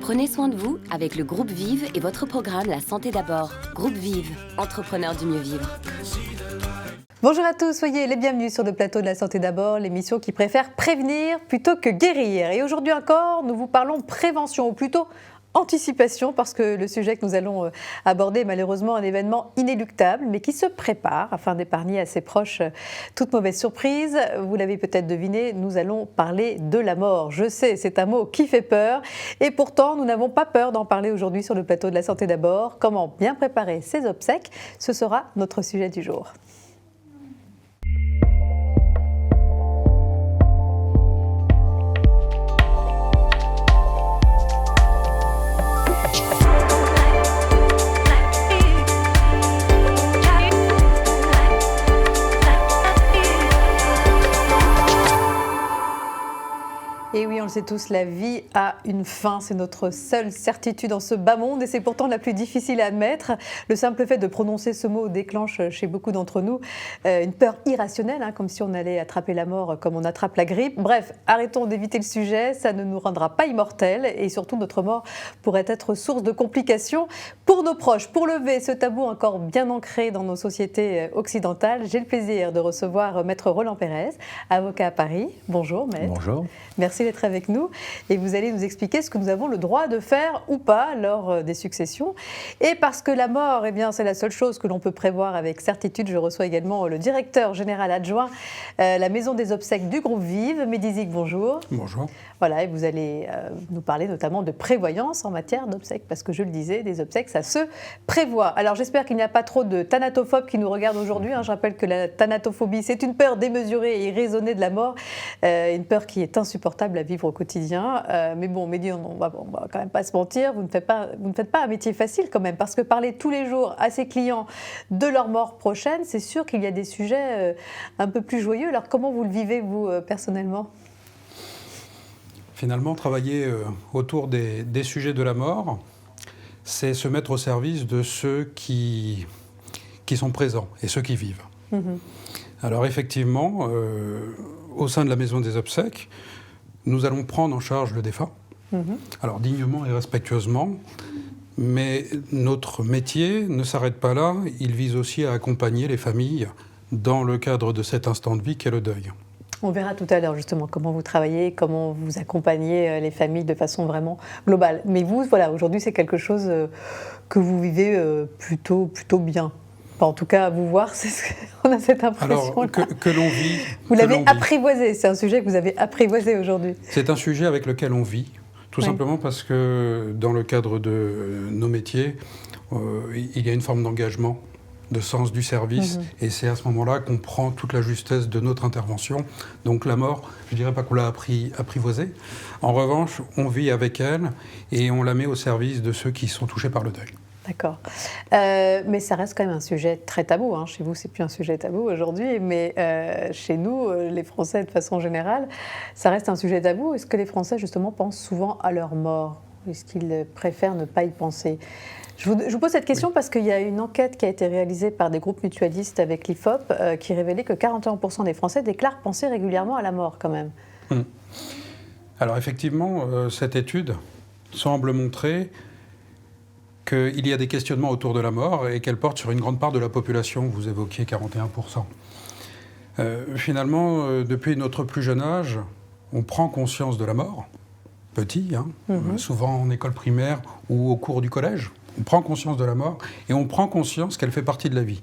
Prenez soin de vous avec le groupe Vive et votre programme La Santé d'abord. Groupe Vive, entrepreneur du mieux vivre. Bonjour à tous, soyez les bienvenus sur le plateau de La Santé d'abord, l'émission qui préfère prévenir plutôt que guérir. Et aujourd'hui encore, nous vous parlons prévention, ou plutôt anticipation, parce que le sujet que nous allons aborder est malheureusement un événement inéluctable, mais qui se prépare afin d'épargner à ses proches toute mauvaise surprise. Vous l'avez peut-être deviné, nous allons parler de la mort. Je sais, c'est un mot qui fait peur, et pourtant nous n'avons pas peur d'en parler aujourd'hui sur le plateau de La Santé d'abord. Comment bien préparer ses obsèques, ce sera notre sujet du jour. Et oui, on le sait tous, la vie a une fin, c'est notre seule certitude en ce bas monde et c'est pourtant la plus difficile à admettre. Le simple fait de prononcer ce mot déclenche chez beaucoup d'entre nous une peur irrationnelle, comme si on allait attraper la mort comme on attrape la grippe. Bref, arrêtons d'éviter le sujet, ça ne nous rendra pas immortels et surtout notre mort pourrait être source de complications pour nos proches. Pour lever ce tabou encore bien ancré dans nos sociétés occidentales, j'ai le plaisir de recevoir Maître Roland Pérez, avocat à Paris. Bonjour Maître. Bonjour. Merci d'être avec nous et vous allez nous expliquer ce que nous avons le droit de faire ou pas lors des successions. Et parce que la mort, c'est la seule chose que l'on peut prévoir avec certitude, je reçois également le directeur général adjoint, la maison des obsèques du groupe Vive, Mehdi Zik, bonjour. Bonjour. Voilà, et vous allez nous parler notamment de prévoyance en matière d'obsèques, parce que je le disais, des obsèques, ça se prévoit. Alors j'espère qu'il n'y a pas trop de thanatophobes qui nous regardent aujourd'hui. Je rappelle que la thanatophobie, c'est une peur démesurée et irraisonnée de la mort, une peur qui est insupportable à vivre au quotidien. Mais bon, Mehdi, on va quand même pas se mentir, vous ne faites pas un métier facile quand même, parce que parler tous les jours à ses clients de leur mort prochaine, c'est sûr qu'il y a des sujets un peu plus joyeux. Alors comment vous le vivez, vous, personnellement ? Finalement, travailler autour des sujets de la mort, c'est se mettre au service de ceux qui sont présents et ceux qui vivent. Mmh. Alors effectivement, au sein de la maison des obsèques, nous allons prendre en charge le défunt, alors dignement et respectueusement, mais notre métier ne s'arrête pas là, il vise aussi à accompagner les familles dans le cadre de cet instant de vie qu'est le deuil. On verra tout à l'heure justement comment vous travaillez, comment vous accompagnez les familles de façon vraiment globale. Mais vous, voilà, aujourd'hui c'est quelque chose que vous vivez plutôt bien. Enfin, en tout cas, à vous voir, on a cette impression. Alors, que l'on vit. Vous l'avez apprivoisé, c'est un sujet que vous avez apprivoisé aujourd'hui. C'est un sujet avec lequel on vit, tout simplement parce que dans le cadre de nos métiers, il y a une forme d'engagement, de sens du service, et c'est à ce moment-là qu'on prend toute la justesse de notre intervention. Donc la mort, je ne dirais pas qu'on l'a apprivoisée. En revanche, on vit avec elle et on la met au service de ceux qui sont touchés par le deuil. D'accord. Mais ça reste quand même un sujet très tabou. Chez vous, c'est plus un sujet tabou aujourd'hui, mais chez nous, les Français de façon générale, ça reste un sujet tabou. Est-ce que les Français, justement, pensent souvent à leur mort ? Est-ce qu'ils préfèrent ne pas y penser ? Je vous pose cette question parce qu'il y a une enquête qui a été réalisée par des groupes mutualistes avec l'IFOP qui révélait que 41% des Français déclarent penser régulièrement à la mort quand même. Alors effectivement, cette étude semble montrer qu'il y a des questionnements autour de la mort et qu'elle porte sur une grande part de la population. Vous évoquiez 41%. Finalement, depuis notre plus jeune âge, on prend conscience de la mort, petit, souvent en école primaire ou au cours du collège. On prend conscience de la mort et on prend conscience qu'elle fait partie de la vie.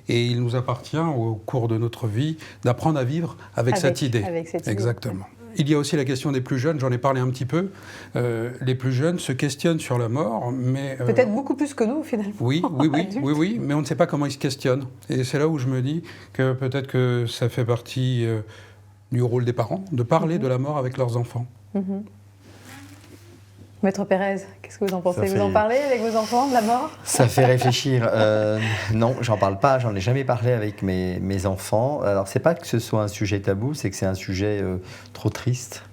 Et il nous appartient, au cours de notre vie, d'apprendre à vivre avec cette idée. Exactement. Il y a aussi la question des plus jeunes, j'en ai parlé un petit peu. Les plus jeunes se questionnent sur la mort, mais... Peut-être beaucoup plus que nous, finalement. Oui, mais on ne sait pas comment ils se questionnent. Et c'est là où je me dis que peut-être que ça fait partie du rôle des parents, de parler de la mort avec leurs enfants. Maître Pérez, qu'est-ce que vous en pensez ? Vous en parlez avec vos enfants de la mort ? Ça fait réfléchir. Non, j'en parle pas, j'en ai jamais parlé avec mes enfants. Alors, c'est pas que ce soit un sujet tabou, c'est que c'est un sujet trop triste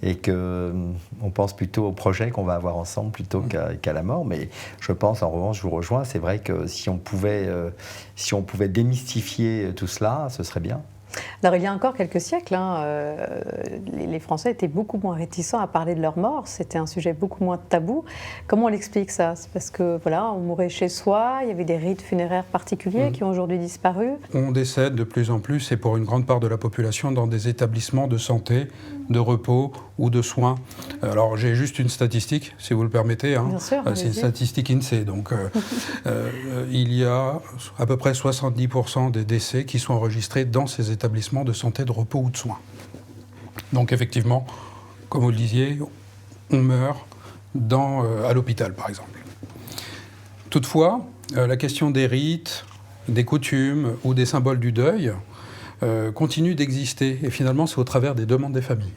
et qu'on pense plutôt au projet qu'on va avoir ensemble plutôt qu'à la mort. Mais je pense, en revanche, je vous rejoins, c'est vrai que si on pouvait démystifier tout cela, ce serait bien. Alors il y a encore quelques siècles, les Français étaient beaucoup moins réticents à parler de leur mort, c'était un sujet beaucoup moins tabou. Comment on l'explique ça? C'est parce que voilà, on mourait chez soi, il y avait des rites funéraires particuliers qui ont aujourd'hui disparu. On décède de plus en plus, et pour une grande part de la population, dans des établissements de santé, de repos ou de soins. Alors j'ai juste une statistique, si vous le permettez. Bien sûr, c'est une statistique INSEE. Donc il y a à peu près 70% des décès qui sont enregistrés dans ces établissements de santé, de repos ou de soins. Donc effectivement, comme vous le disiez, on meurt à l'hôpital, par exemple. Toutefois, la question des rites, des coutumes ou des symboles du deuil continue d'exister. Et finalement, c'est au travers des demandes des familles.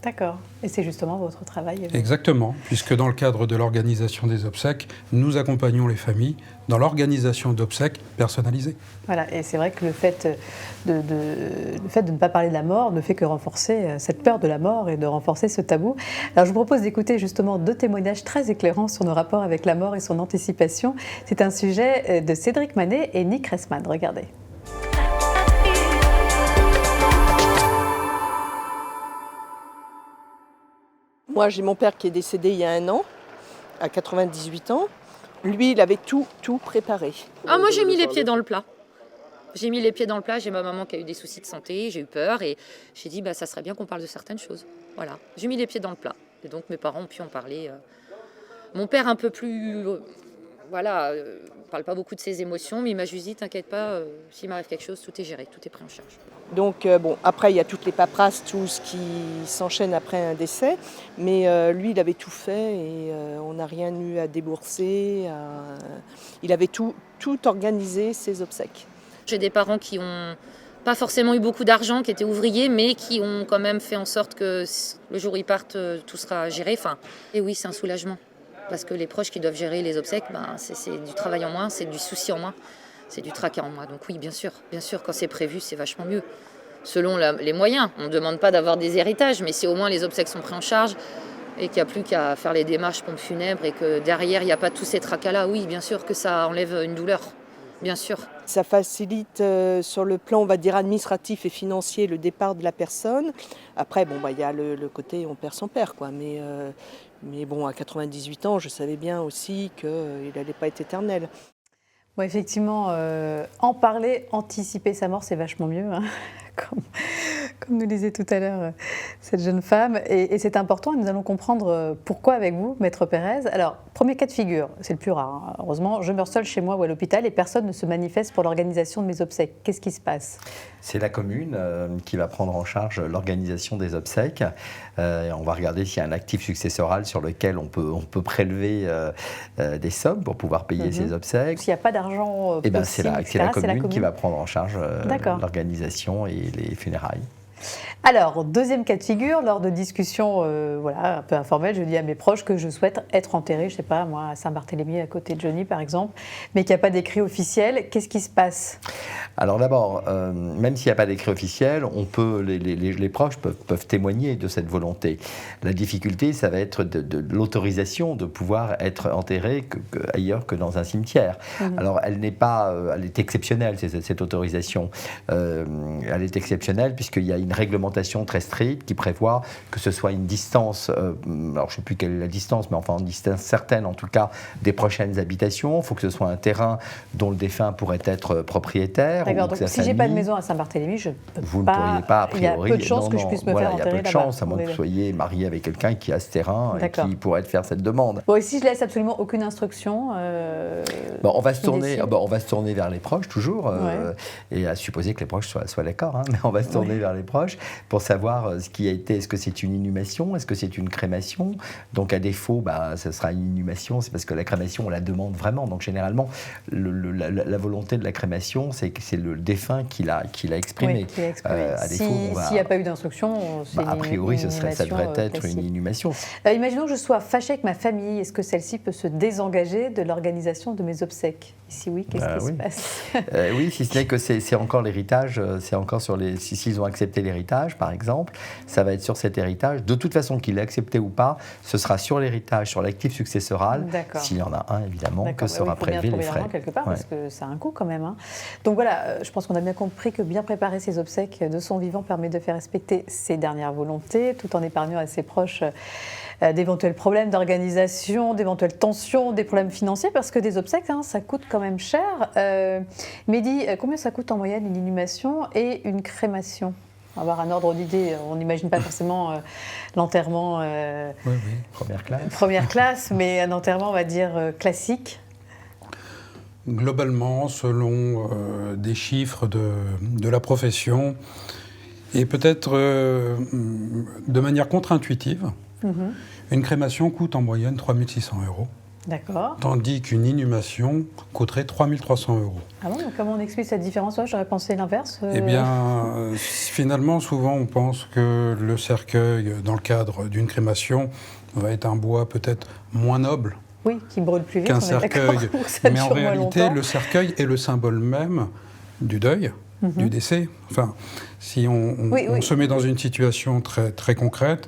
D'accord. Et c'est justement votre travail. Exactement, puisque dans le cadre de l'organisation des obsèques, nous accompagnons les familles dans l'organisation d'obsèques personnalisées. Voilà, et c'est vrai que le fait de ne pas parler de la mort ne fait que renforcer cette peur de la mort et de renforcer ce tabou. Alors je vous propose d'écouter justement 2 témoignages très éclairants sur nos rapports avec la mort et son anticipation. C'est un sujet de Cédric Manet et Nick Ressman. Regardez. Moi, j'ai mon père qui est décédé il y a 1 an, à 98 ans. Lui, il avait tout préparé. Ah, moi, j'ai mis les pieds dans le plat. J'ai mis les pieds dans le plat. J'ai ma maman qui a eu des soucis de santé. J'ai eu peur et j'ai dit, ça serait bien qu'on parle de certaines choses. Voilà. J'ai mis les pieds dans le plat. Et donc, mes parents ont pu en parler. Mon père, un peu plus... parle pas beaucoup de ses émotions, mais il m'a juste dit, t'inquiète pas, s'il m'arrive quelque chose, tout est géré, tout est pris en charge. Donc, après, il y a toutes les paperasses, tout ce qui s'enchaîne après un décès. Mais lui, il avait tout fait et on n'a rien eu à débourser. Il avait tout organisé, ses obsèques. J'ai des parents qui ont pas forcément eu beaucoup d'argent, qui étaient ouvriers, mais qui ont quand même fait en sorte que le jour où ils partent, tout sera géré. Et oui, c'est un soulagement. Parce que les proches qui doivent gérer les obsèques, c'est du travail en moins, c'est du souci en moins. C'est du tracas en moi. Donc oui, bien sûr, quand c'est prévu, c'est vachement mieux. Selon les moyens. On ne demande pas d'avoir des héritages, mais si au moins les obsèques sont pris en charge et qu'il n'y a plus qu'à faire les démarches pompes funèbres et que derrière, il n'y a pas tous ces tracas-là, oui, bien sûr que ça enlève une douleur. Bien sûr. Ça facilite sur le plan, on va dire, administratif et financier le départ de la personne. Après, il y a le côté on perd son père, quoi. Mais bon, à 98 ans, je savais bien aussi qu'il n'allait pas être éternel. Bon, effectivement, en parler, anticiper sa mort, c'est vachement mieux, hein, comme nous disait tout à l'heure cette jeune femme. Et c'est important, et nous allons comprendre pourquoi avec vous, Maître Pérez. Alors, premier cas de figure, c'est le plus rare, hein. Heureusement, je meurs seule chez moi ou à l'hôpital et personne ne se manifeste pour l'organisation de mes obsèques. Qu'est-ce qui se passe? C'est la commune qui va prendre en charge l'organisation des obsèques. On va regarder s'il y a un actif successoral sur lequel on peut prélever des sommes pour pouvoir payer ces obsèques. S'il n'y a pas d'argent possible, c'est la commune qui va prendre en charge l'organisation et les funérailles. Alors, deuxième cas de figure, lors de discussions un peu informelles, je dis à mes proches que je souhaite être enterrée, je ne sais pas, moi, à Saint-Barthélemy, à côté de Johnny, par exemple, mais qu'il n'y a pas d'écrit officiel. Qu'est-ce qui se passe? Alors d'abord, même s'il n'y a pas d'écrit officiel, les proches peuvent témoigner de cette volonté. La difficulté, ça va être de l'autorisation de pouvoir être enterré ailleurs que dans un cimetière. Alors, elle est exceptionnelle, cette autorisation. Elle est exceptionnelle puisqu'il y a une réglementation très stricte qui prévoit que ce soit une distance, alors je ne sais plus quelle est la distance, mais enfin une distance certaine en tout cas des prochaines habitations. Il faut que ce soit un terrain dont le défunt pourrait être propriétaire. D'accord, donc si je n'ai pas de maison à Saint-Barthélemy, je ne peux pas... Vous ne pourriez pas, a priori. Il y a peu de chances que je puisse me faire enterrer là-bas. Il y a peu de chances, à moins que vous soyez marié avec quelqu'un qui a ce terrain et qui pourrait faire cette demande. Bon, et si je laisse absolument aucune instruction on va se tourner vers les proches toujours, et à supposer que les proches soient d'accord, hein, mais on va se tourner vers les proches pour savoir ce qui a été, est-ce que c'est une inhumation, est-ce que c'est une crémation. Donc à défaut, ce sera une inhumation, c'est parce que la crémation, on la demande vraiment. Donc généralement, la volonté de la crémation, c'est que c'est le défunt qui l'a exprimé. À défaut, s'il n'y a pas eu d'instruction, a priori, ça devrait être une inhumation. Imaginons que je sois fâchée avec ma famille, est-ce que celle-ci peut se désengager de l'organisation de mes obsèques? Si oui, qu'est-ce qui se passe? Oui, si ce n'est que c'est encore l'héritage, c'est encore s'ils ont accepté l'héritage, par exemple, ça va être sur cet héritage. De toute façon, qu'il l'ait accepté ou pas, ce sera sur l'héritage, sur l'actif successoral, s'il y en a un, évidemment, que sera prélevé les frais. Quelque part, parce que ça a un coût quand même. Hein. Donc voilà, je pense qu'on a bien compris que bien préparer ses obsèques de son vivant permet de faire respecter ses dernières volontés, tout en épargnant à ses proches d'éventuels problèmes d'organisation, d'éventuelles tensions, des problèmes financiers, parce que des obsèques, ça coûte quand même cher. Mehdi, combien ça coûte en moyenne une inhumation et une crémation ? Avoir un ordre d'idée, on n'imagine pas forcément l'enterrement première classe, mais un enterrement, on va dire, classique. Globalement, selon des chiffres de la profession, et peut-être de manière contre-intuitive, une crémation coûte en moyenne 3 600 €. D'accord. Tandis qu'une inhumation coûterait 3 300 €. Ah bon, comment on explique cette différence ? J'aurais pensé l'inverse. Eh bien, finalement, souvent, on pense que le cercueil, dans le cadre d'une crémation, va être un bois peut-être moins noble. Oui, qui brûle plus vite. Qu'un cercueil. Mais en réalité, le cercueil est le symbole même du deuil, du décès. Enfin, si on se met dans une situation très, très concrète,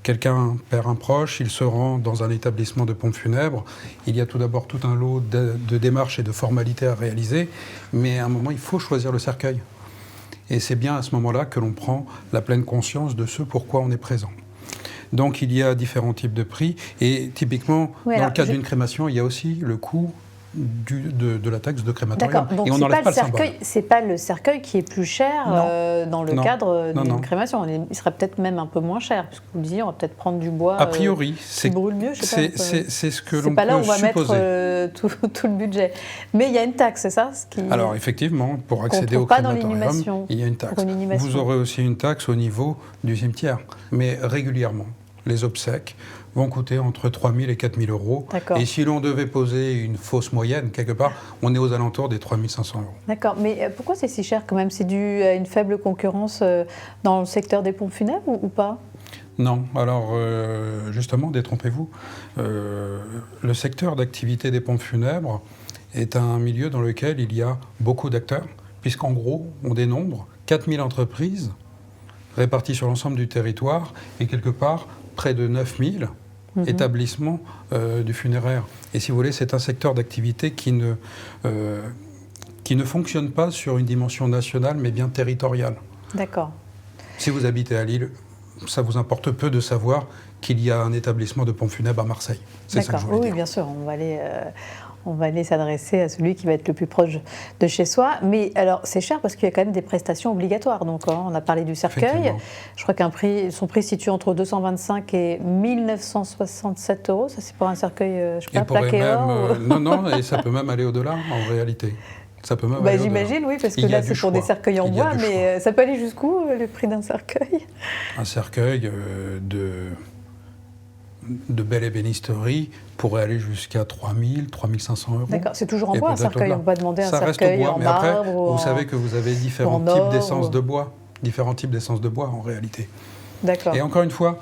quelqu'un perd un proche, il se rend dans un établissement de pompes funèbres, il y a tout d'abord tout un lot de démarches et de formalités à réaliser, mais à un moment, il faut choisir le cercueil. Et c'est bien à ce moment-là que l'on prend la pleine conscience de ce pourquoi on est présent. Donc il y a différents types de prix, et typiquement, dans le cadre d'une crémation, il y a aussi le coût de la taxe de crématorium. D'accord, donc et on n'enlève pas le symbole. C'est pas le cercueil qui est plus cher dans le cadre d'une crémation. Il serait peut-être même un peu moins cher, puisque vous le disiez, on va peut-être prendre du bois a priori, qui brûle mieux. C'est ce que l'on peut supposer. C'est pas là où on va mettre tout le budget. Mais il y a une taxe, c'est ça Alors effectivement, pour accéder au crématorium, il y a une taxe. Vous aurez aussi une taxe au niveau du cimetière, mais régulièrement. Les obsèques vont coûter entre 3 000 et 4 000 €. D'accord. Et si l'on devait poser une fausse moyenne, quelque part, on est aux alentours des 3 500 €. D'accord, mais pourquoi c'est si cher quand même ? C'est dû à une faible concurrence dans le secteur des pompes funèbres ou pas ? Non, alors justement, détrompez-vous. Le secteur d'activité des pompes funèbres est un milieu dans lequel il y a beaucoup d'acteurs, puisqu'en gros, on dénombre 4 000 entreprises réparties sur l'ensemble du territoire et quelque part près de 9 000 établissements du funéraire. Et si vous voulez, c'est un secteur d'activité qui ne fonctionne pas sur une dimension nationale, mais bien territoriale. D'accord. Si vous habitez à Lille, ça vous importe peu de savoir qu'il y a un établissement de pompes funèbres à Marseille. C'est ça que je voulais dire. Oui, bien sûr, on va aller s'adresser à celui qui va être le plus proche de chez soi. Mais alors, c'est cher parce qu'il y a quand même des prestations obligatoires. Donc, on a parlé du cercueil. Je crois son prix se situe entre 225 et 1 967 €. Ça, c'est pour un cercueil, plaqué or. Non, et ça peut même aller au-delà, en réalité. Ça peut même aller j'imagine, oui, parce que là, c'est pour des cercueils en bois. Mais ça peut aller jusqu'où, le prix d'un cercueil ? Un cercueil de belle ébénisterie pourrait aller jusqu'à 3 000, 3 500 €. D'accord, c'est toujours en bois un cercueil, on va demander un cercueil en marbre. Après, vous savez que vous avez différents types d'essence de bois, en réalité. D'accord. Et encore une fois,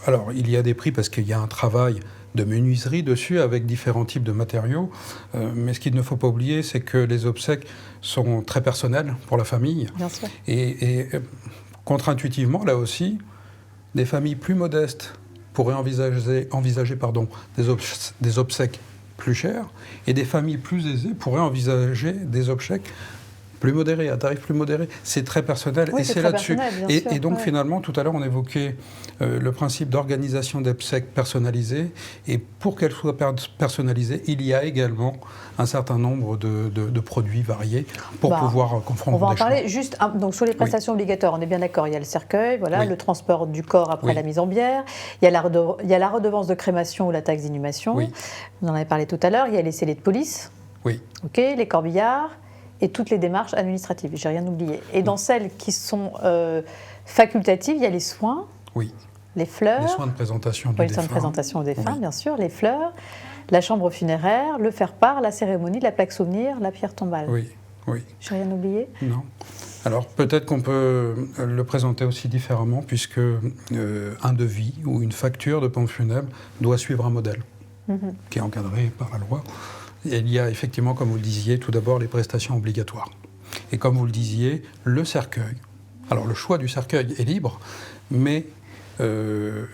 alors il y a des prix parce qu'il y a un travail de menuiserie dessus avec différents types de matériaux, mais ce qu'il ne faut pas oublier, c'est que les obsèques sont très personnelles pour la famille. Bien sûr. Et contre-intuitivement, là aussi, des familles plus modestes pourraient envisager des obsèques plus chères, et des familles plus aisées pourraient envisager des obsèques plus modérées, à tarif plus modéré. C'est très personnel, et c'est là-dessus. Et donc finalement, tout à l'heure, on évoquait le principe d'organisation d'obsèques personnalisées, et pour qu'elles soient personnalisées, il y a également un certain nombre de produits variés pour pouvoir confronter. On va en parler juste donc sur les prestations obligatoires. On est bien d'accord. Il y a le cercueil, le transport du corps après la mise en bière. Il y a la redevance de crémation ou la taxe d'inhumation. Vous en avez parlé tout à l'heure. Il y a les scellés de police. Oui. Ok, les corbillards et toutes les démarches administratives. J'ai rien oublié. Et dans celles qui sont facultatives, il y a les soins. Oui. Les fleurs. Les soins de présentation du défunt. Les soins de présentation au défunt, bien sûr. Les fleurs. La chambre funéraire, le faire-part, la cérémonie, la plaque souvenir, la pierre tombale. Oui. J'ai rien oublié ? Non. Alors peut-être qu'on peut le présenter aussi différemment, puisque un devis ou une facture de pompe funèbre doit suivre un modèle qui est encadré par la loi. Et il y a effectivement, comme vous le disiez, tout d'abord les prestations obligatoires. Et comme vous le disiez, le cercueil. Alors le choix du cercueil est libre, mais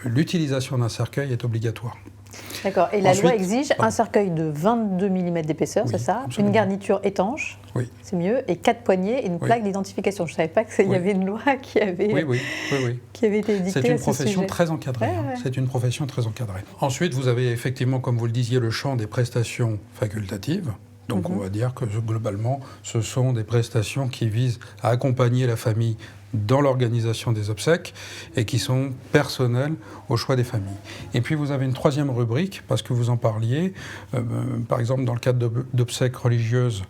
l'utilisation d'un cercueil est obligatoire. D'accord. Et la Ensuite, loi exige un cercueil de 22 mm d'épaisseur, Oui, c'est ça? absolument. Une garniture étanche, Oui. c'est mieux, et 4 poignées et une plaque d'identification. Je ne savais pas qu'il y avait une loi qui avait été édictée C'est une à ce profession sujet. très encadrée. Ouais. C'est une profession très encadrée. Ensuite, vous avez effectivement, comme vous le disiez, le champ des prestations facultatives. Donc on va dire que globalement, ce sont des prestations qui visent à accompagner la famille dans l'organisation des obsèques et qui sont personnelles au choix des familles. Et puis vous avez une troisième rubrique, parce que vous en parliez, par exemple dans le cadre d'obsèques religieuses,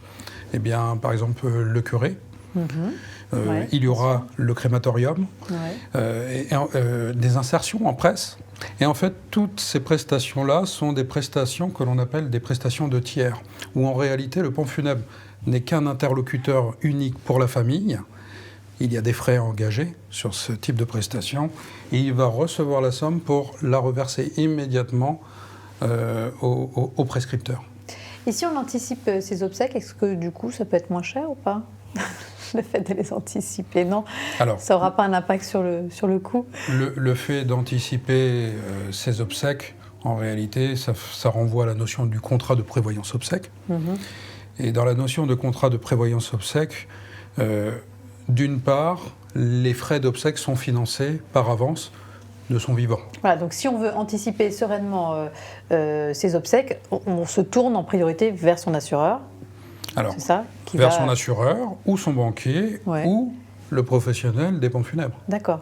eh bien, par exemple le curé, il y aura le crématorium, des insertions en presse. Et en fait, toutes ces prestations-là sont des prestations que l'on appelle des prestations de tiers, où en réalité, le pompe funèbre n'est qu'un interlocuteur unique pour la famille. Il y a des frais engagés sur ce type de prestation, et il va recevoir la somme pour la reverser immédiatement au prescripteur. Et si on anticipe ces obsèques, est-ce que du coup ça peut être moins cher ou pas? Le fait de les anticiper, non? Alors, ça n'aura pas un impact sur le coût? Le fait d'anticiper ces obsèques, en réalité, ça renvoie à la notion du contrat de prévoyance obsèques. Et dans la notion de contrat de prévoyance obsèques, d'une part, les frais d'obsèques sont financés par avance de son vivant. Voilà, donc si on veut anticiper sereinement ces obsèques, on se tourne en priorité vers son assureur. Alors, c'est ça, vers son assureur, ou son banquier, ou le professionnel des pompes funèbres. D'accord.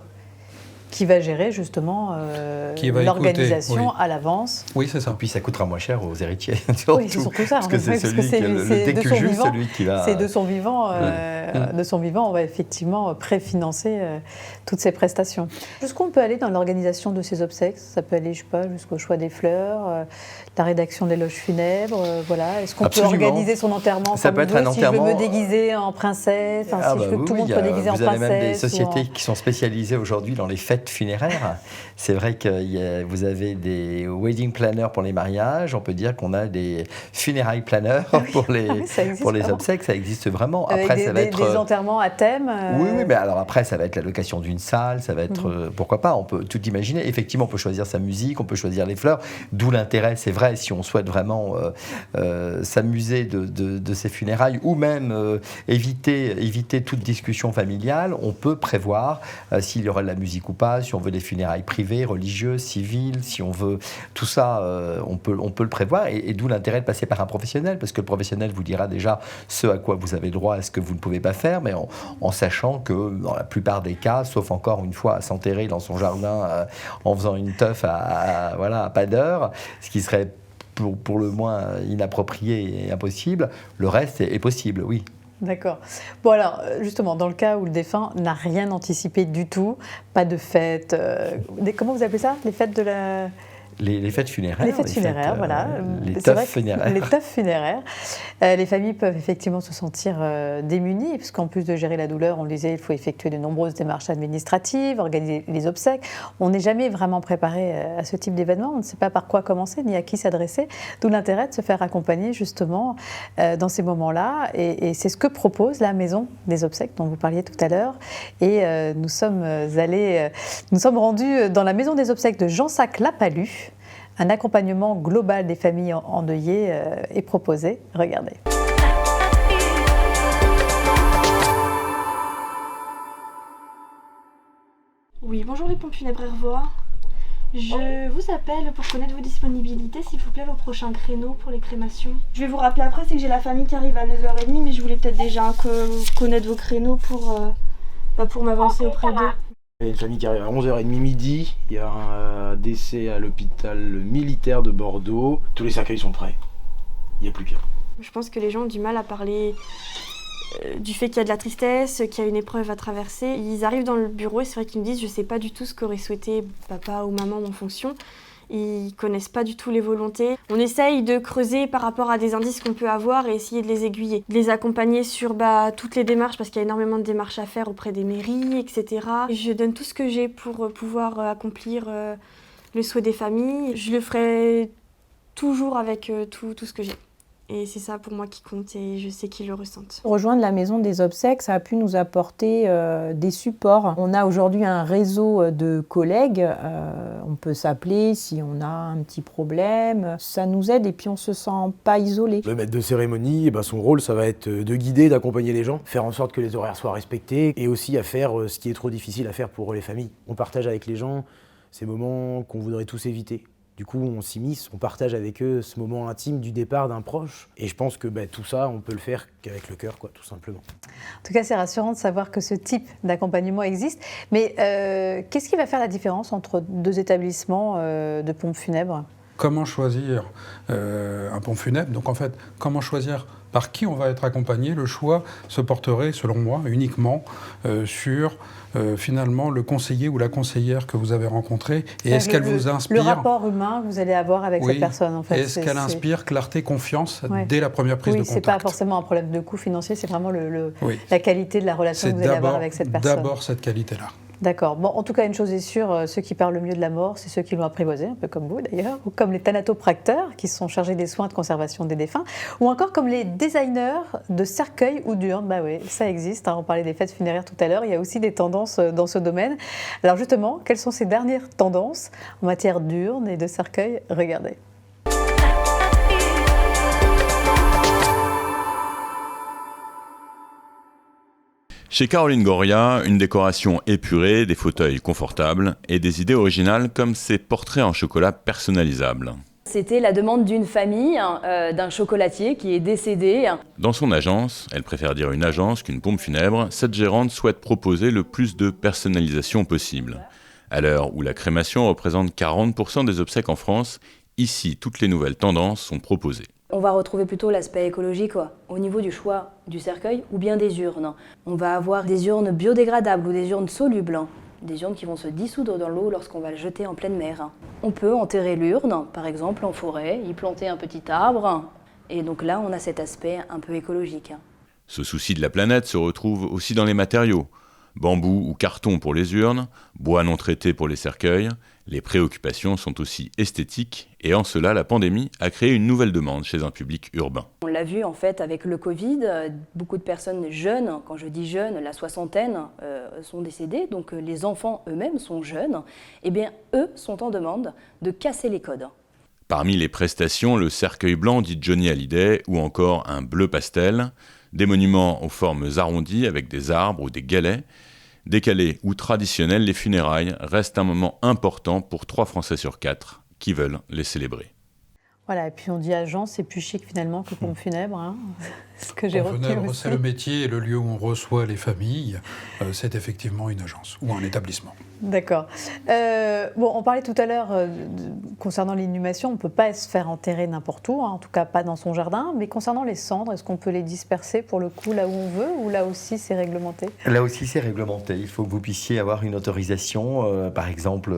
Qui va gérer justement l'organisation à l'avance. Oui, c'est ça. Et puis ça coûtera moins cher aux héritiers. Oui, c'est surtout ça. Parce que c'est celui qui le TQJ, celui qui va... C'est de son vivant, on va effectivement préfinancer toutes ces prestations. Jusqu'où on peut aller dans l'organisation de ces obsèques? Ça peut aller, je sais pas, jusqu'au choix des fleurs, la rédaction des loges funèbres, voilà. Est-ce qu'on peut organiser son enterrement ça peut être un si enterrement... je veux me déguiser en princesse, si je veux que tout le monde soit déguisé en princesse? Vous avez même des sociétés qui sont spécialisées aujourd'hui dans les fêtes funéraires. C'est vrai que vous avez des wedding planners pour les mariages, on peut dire qu'on a des funérailles planners pour les obsèques, ça existe vraiment. Après, ça va être des enterrements à thème. Oui, mais alors après, ça va être la location d'une salle, ça va être, pourquoi pas, on peut tout imaginer. Effectivement, on peut choisir sa musique, on peut choisir les fleurs, d'où l'intérêt, c'est vrai, si on souhaite vraiment s'amuser de ces funérailles, ou même éviter toute discussion familiale, on peut prévoir s'il y aura de la musique ou pas, si on veut des funérailles privées, religieuses, civiles, si on veut tout ça, on peut le prévoir, et d'où l'intérêt de passer par un professionnel, parce que le professionnel vous dira déjà ce à quoi vous avez droit et ce que vous ne pouvez pas faire, mais en sachant que dans la plupart des cas, sauf encore une fois à s'enterrer dans son jardin en faisant une teuf à pas d'heure, ce qui serait pour le moins inapproprié et impossible, le reste est possible, oui. D'accord. Bon alors, justement, dans le cas où le défunt n'a rien anticipé du tout, pas de fête, comment vous appelez ça? Les fêtes de la... Les fêtes funéraires. Les fêtes funéraires, voilà. Les teufs funéraires. Les teufs funéraires. Les familles peuvent effectivement se sentir démunies, puisqu'en plus de gérer la douleur, on le disait, il faut effectuer de nombreuses démarches administratives, organiser les obsèques. On n'est jamais vraiment préparé à ce type d'événement. On ne sait pas par quoi commencer, ni à qui s'adresser. D'où l'intérêt de se faire accompagner, justement, dans ces moments-là. Et c'est ce que propose la Maison des obsèques, dont vous parliez tout à l'heure. Et nous sommes rendus dans la Maison des obsèques de Jansac-la-Palue. Un accompagnement global des familles endeuillées est proposé. Regardez. Oui, bonjour les pompes funèbres Hervois. Je vous appelle pour connaître vos disponibilités, s'il vous plaît, vos prochains créneaux pour les crémations. Je vais vous rappeler après, c'est que j'ai la famille qui arrive à 9h30, mais je voulais peut-être déjà connaître vos créneaux pour m'avancer auprès d'eux. Il y a une famille qui arrive à 11h30 midi, il y a un décès à l'hôpital militaire de Bordeaux. Tous les cercueils sont prêts, il n'y a plus qu'à. Je pense que les gens ont du mal à parler du fait qu'il y a de la tristesse, qu'il y a une épreuve à traverser. Ils arrivent dans le bureau et c'est vrai qu'ils me disent « je ne sais pas du tout ce qu'aurait souhaité papa ou maman en fonction ». Ils connaissent pas du tout les volontés. On essaye de creuser par rapport à des indices qu'on peut avoir et essayer de les aiguiller, de les accompagner sur toutes les démarches, parce qu'il y a énormément de démarches à faire auprès des mairies, etc. Je donne tout ce que j'ai pour pouvoir accomplir le souhait des familles. Je le ferai toujours avec tout ce que j'ai. Et c'est ça pour moi qui compte et je sais qu'ils le ressentent. Rejoindre la maison des obsèques, ça a pu nous apporter des supports. On a aujourd'hui un réseau de collègues. On peut s'appeler si on a un petit problème. Ça nous aide et puis on ne se sent pas isolé. Le maître de cérémonie, son rôle, ça va être de guider, d'accompagner les gens, faire en sorte que les horaires soient respectés et aussi à faire ce qui est trop difficile à faire pour les familles. On partage avec les gens ces moments qu'on voudrait tous éviter. Du coup, on s'immisce, on partage avec eux ce moment intime du départ d'un proche. Et je pense que tout ça, on peut le faire qu'avec le cœur, tout simplement. En tout cas, c'est rassurant de savoir que ce type d'accompagnement existe. Mais qu'est-ce qui va faire la différence entre deux établissements de pompes funèbres ? Comment choisir un pompe funèbre ? Donc en fait, comment choisir par qui on va être accompagné ? Le choix se porterait, selon moi, uniquement sur finalement le conseiller ou la conseillère que vous avez rencontré. Et est-ce qu'elle vous inspire... Le rapport humain que vous allez avoir avec cette personne, en fait. Est-ce qu'elle inspire clarté, confiance dès la première prise de contact ? Oui, c'est pas forcément un problème de coût financier, c'est vraiment la qualité de la relation que vous allez avoir avec cette personne. C'est d'abord cette qualité-là. D'accord. Bon, en tout cas, une chose est sûre, ceux qui parlent le mieux de la mort, c'est ceux qui l'ont apprivoisé, un peu comme vous d'ailleurs, ou comme les thanatopracteurs, qui sont chargés des soins de conservation des défunts, ou encore comme les designers de cercueils ou d'urnes. Bah oui, ça existe, on parlait des fêtes funéraires tout à l'heure, il y a aussi des tendances dans ce domaine. Alors justement, quelles sont ces dernières tendances en matière d'urnes et de cercueils ? Regardez. Chez Caroline Goria, une décoration épurée, des fauteuils confortables et des idées originales comme ces portraits en chocolat personnalisables. C'était la demande d'une famille, d'un chocolatier qui est décédé. Dans son agence, elle préfère dire une agence qu'une pompe funèbre, cette gérante souhaite proposer le plus de personnalisation possible. À l'heure où la crémation représente 40% des obsèques en France, ici toutes les nouvelles tendances sont proposées. On va retrouver plutôt l'aspect écologique au niveau du choix du cercueil ou bien des urnes. On va avoir des urnes biodégradables ou des urnes solubles, des urnes qui vont se dissoudre dans l'eau lorsqu'on va le jeter en pleine mer. On peut enterrer l'urne, par exemple en forêt, y planter un petit arbre, et donc là on a cet aspect un peu écologique. Ce souci de la planète se retrouve aussi dans les matériaux. Bambou ou carton pour les urnes, bois non traité pour les cercueils. Les préoccupations sont aussi esthétiques et en cela, la pandémie a créé une nouvelle demande chez un public urbain. On l'a vu en fait avec le Covid, beaucoup de personnes jeunes, quand je dis jeunes, la soixantaine, sont décédées, donc les enfants eux-mêmes sont jeunes, et bien eux sont en demande de casser les codes. Parmi les prestations, le cercueil blanc dit Johnny Hallyday ou encore un bleu pastel, des monuments aux formes arrondies avec des arbres ou des galets. Décalés ou traditionnels, les funérailles restent un moment important pour 3 Français sur 4 qui veulent les célébrer. Voilà, et puis on dit agence, c'est plus chic finalement que pompe funèbre. Ce que j'ai retenu aussi. C'est le métier et le lieu où on reçoit les familles. C'est effectivement une agence ou un établissement. D'accord. On parlait tout à l'heure concernant l'inhumation, on ne peut pas se faire enterrer n'importe où, en tout cas pas dans son jardin. Mais concernant les cendres, est-ce qu'on peut les disperser pour le coup là où on veut ou là aussi c'est réglementé ? Là aussi c'est réglementé. Il faut que vous puissiez avoir une autorisation. Par exemple,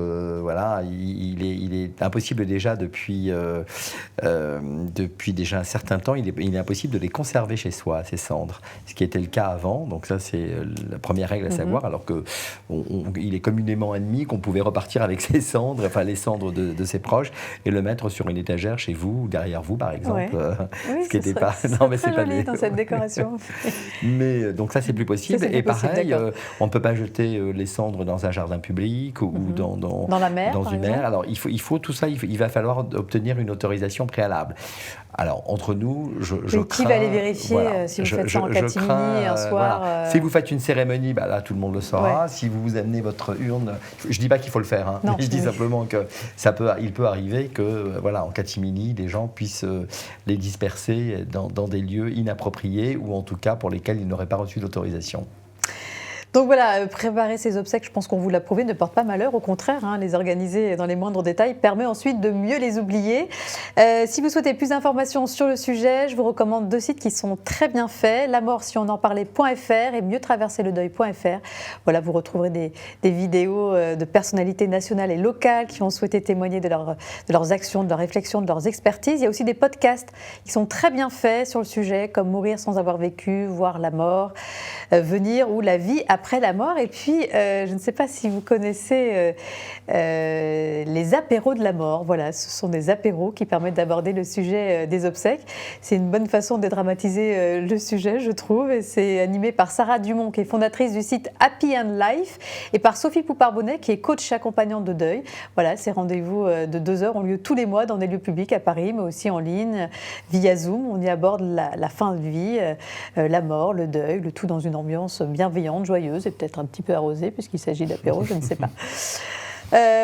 il est impossible déjà depuis déjà un certain temps, il est impossible de les conserver chez soi, ces cendres. Ce qui était le cas avant. Donc ça c'est la première règle à savoir. Alors que il est communément admis qu'on pouvait repartir avec ses cendres, enfin les cendres de ses proches, et le mettre sur une étagère chez vous ou derrière vous, par exemple. Oui, ce qui n'était pas. Non, mais c'est pas joli dans cette décoration. Mais donc ça c'est plus possible. Ça, et pareil, on ne peut pas jeter les cendres dans un jardin public ou dans la mer, dans une mer. Alors il faut tout ça. Il va falloir obtenir une autorisation préalable. Alors entre nous, je crains. Qui va aller vérifier si vous faites ça en catimini un soir Si vous faites une cérémonie, là tout le monde le saura. Si vous amenez votre urne, je dis pas qu'il faut le faire. Non, je dis simplement que il peut arriver que en catimini, les gens puissent les disperser dans des lieux inappropriés ou en tout cas pour lesquels ils n'auraient pas reçu d'autorisation. Donc voilà, préparer ces obsèques, je pense qu'on vous l'a prouvé, ne porte pas malheur. Au contraire, les organiser dans les moindres détails permet ensuite de mieux les oublier. Si vous souhaitez plus d'informations sur le sujet, je vous recommande 2 sites qui sont très bien faits. lamortsionenparlait.fr et mieuxtraverserledeuil.fr. Voilà, vous retrouverez des vidéos de personnalités nationales et locales qui ont souhaité témoigner de leurs actions, de leurs réflexions, de leurs expertises. Il y a aussi des podcasts qui sont très bien faits sur le sujet, comme Mourir sans avoir vécu, Voir la mort, Venir ou La vie après après la mort. Et puis, je ne sais pas si vous connaissez les apéros de la mort. Voilà, ce sont des apéros qui permettent d'aborder le sujet des obsèques. C'est une bonne façon de dédramatiser le sujet, je trouve. Et c'est animé par Sarah Dumont, qui est fondatrice du site Happy and Life, et par Sophie Poupard-Bonnet, qui est coach accompagnante de deuil. Voilà, ces rendez-vous de 2 heures ont lieu tous les mois dans des lieux publics à Paris, mais aussi en ligne, via Zoom. On y aborde la fin de vie, la mort, le deuil, le tout dans une ambiance bienveillante, joyeuse et peut-être un petit peu arrosée, puisqu'il s'agit d'apéro, je ne sais pas.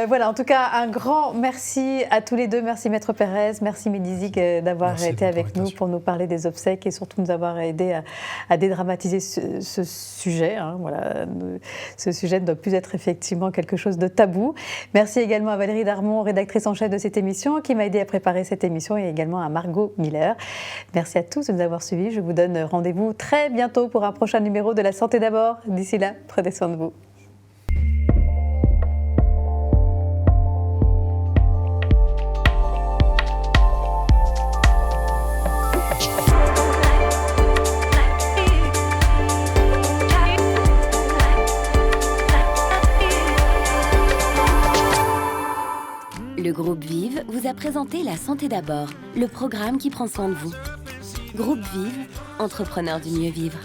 Voilà, en tout cas, un grand merci à tous les deux. Merci Maître Pérez, merci Médizik d'avoir été avec nous pour nous parler des obsèques et surtout nous avoir aidé à dédramatiser ce sujet. Hein, voilà, ce sujet ne doit plus être effectivement quelque chose de tabou. Merci également à Valérie Darmon, rédactrice en chef de cette émission, qui m'a aidé à préparer cette émission, et également à Margot Miller. Merci à tous de nous avoir suivis. Je vous donne rendez-vous très bientôt pour un prochain numéro de La Santé d'abord. D'ici là, prenez soin de vous. Le groupe Vive vous a présenté La Santé d'abord, le programme qui prend soin de vous. Groupe Vive, entrepreneurs du mieux vivre.